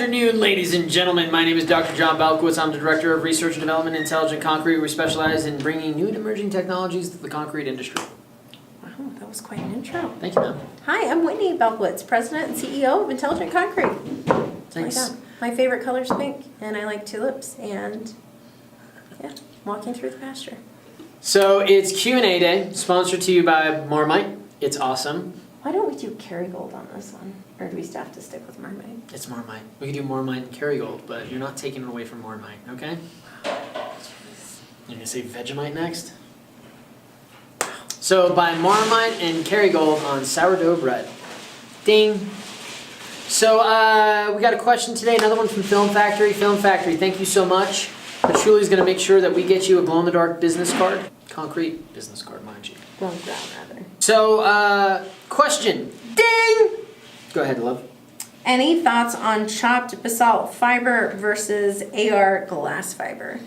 afternoon, ladies and gentlemen. My name is Dr. Jon Balkowitz. I'm the Director of Research and Development in Intelligent Concrete. We specialize in bringing new and emerging technologies to the concrete industry. Wow, that was quite an intro. Thank you, ma'am. Hi, I'm Whitney Buffet, President and CEO of Intelligent Concrete. Thanks. My favorite color is pink, and I like tulips, and yeah, walking through the pasture. So it's Q&A day, sponsored to you by Marmite. It's awesome. Why don't we do Kerrygold on this one? Or do we still have to stick with Marmite? It's Marmite. We could do Marmite and Kerrygold, but you're not taking it away from Marmite, okay? You're going to say Vegemite next? So by Marmite and Kerrygold on sourdough bread. Ding. So we got a question today, another one from Film Factory. Film Factory, thank you so much. Patchouli going to make sure that we get you a glow-in-the-dark business card. Concrete business card, mind you. Well, brown, rather. So, question. Ding! Go ahead, love. Any thoughts on chopped basalt fiber versus AR glass fiber?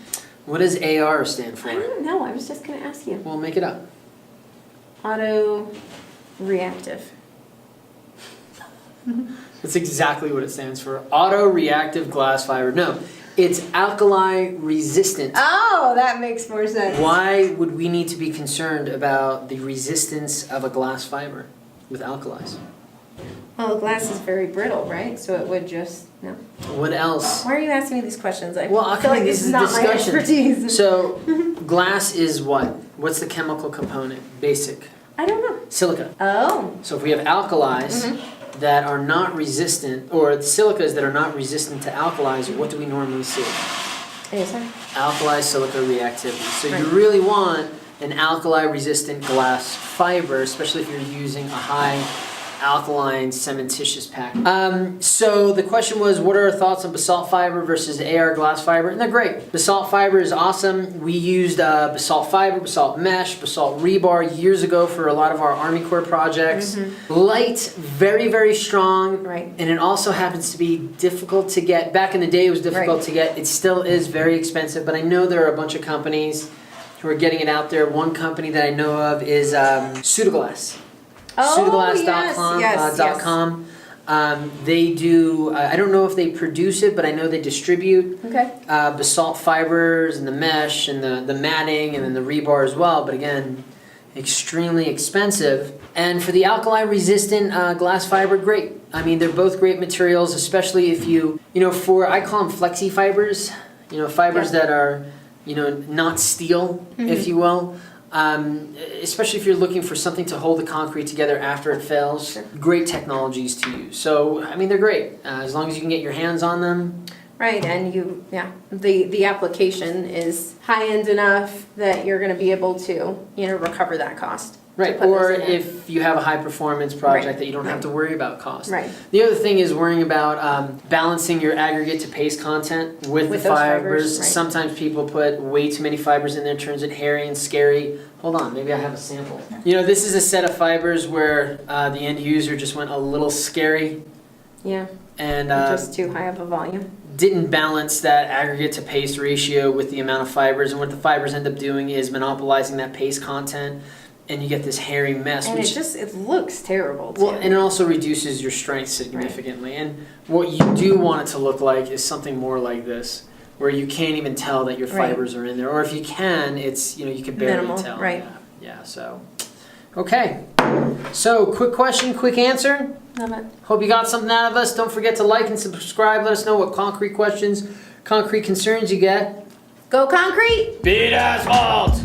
What does AR stand for? I don't know. I was just going to ask you. Well, make it up. Auto reactive. That's exactly what it stands for. Auto-reactive glass fiber. No, it's alkali resistant. Oh, that makes more sense. Why would we need to be concerned about the resistance of a glass fiber with alkalis? Well, glass is very brittle, right? So it would just, no. What else? Why are you asking me these questions? I Well, feel like this is not my expertise. So, glass is what? What's the chemical component? Basic. I don't know. Silica. Oh. So if we have alkalis that are not resistant, or silicas that are not resistant to alkalis, what do we normally see? ASR. Alkali-silica reactivity. So Right. you really want an alkali-resistant glass fiber, especially if you're using a high alkaline cementitious pack. So the question was, what are our thoughts on basalt fiber versus AR glass fiber? And they're great. Basalt fiber is awesome. We used basalt fiber, basalt mesh, basalt rebar years ago for a lot of our Army Corps projects. Light, very, very strong. Right. And it also happens to be difficult to get. Back in the day it was difficult to get. It still is very expensive, but I know there are a bunch of companies who are getting it out there. One company that I know of is Sourdough. Sourdough.com. They do, I don't know if they produce it, but I know they distribute basalt fibers and the mesh and the matting and then the rebar as well. But again, extremely expensive. And for the alkali-resistant glass fiber, great. I mean, they're both great materials, especially if you know, I call them flexi fibers, fibers that are, not steel, if you will. Especially if you're looking for something to hold the concrete together after it fails. Sure. Great technologies to use. So, I mean, they're great as long as you can get your hands on them. Right, and the application is high-end enough that you're going to be able to, recover that cost. Right, or if you have a high-performance project that you don't have to worry about cost. Right. The other thing is worrying about balancing your aggregate to paste content with the fibers. Right. Sometimes people put way too many fibers in there, turns it hairy and scary. Hold on, maybe I have a sample. This is a set of fibers where the end user just went a little scary. Yeah, and just too high of a volume. Didn't balance that aggregate to paste ratio with the amount of fibers, and what the fibers end up doing is monopolizing that paste content, and you get this hairy mess. And it looks terrible too. Well, and it also reduces your strength significantly. Right. And what you do want it to look like is something more like this, where you can't even tell that your fibers are in there, or if you can, it's you can barely tell. Right. Yeah. So, okay. So, quick question, quick answer. Love it. Hope you got something out of us. Don't forget to like and subscribe. Let us know what concrete questions, concrete concerns you get. Go concrete! Beat asphalt!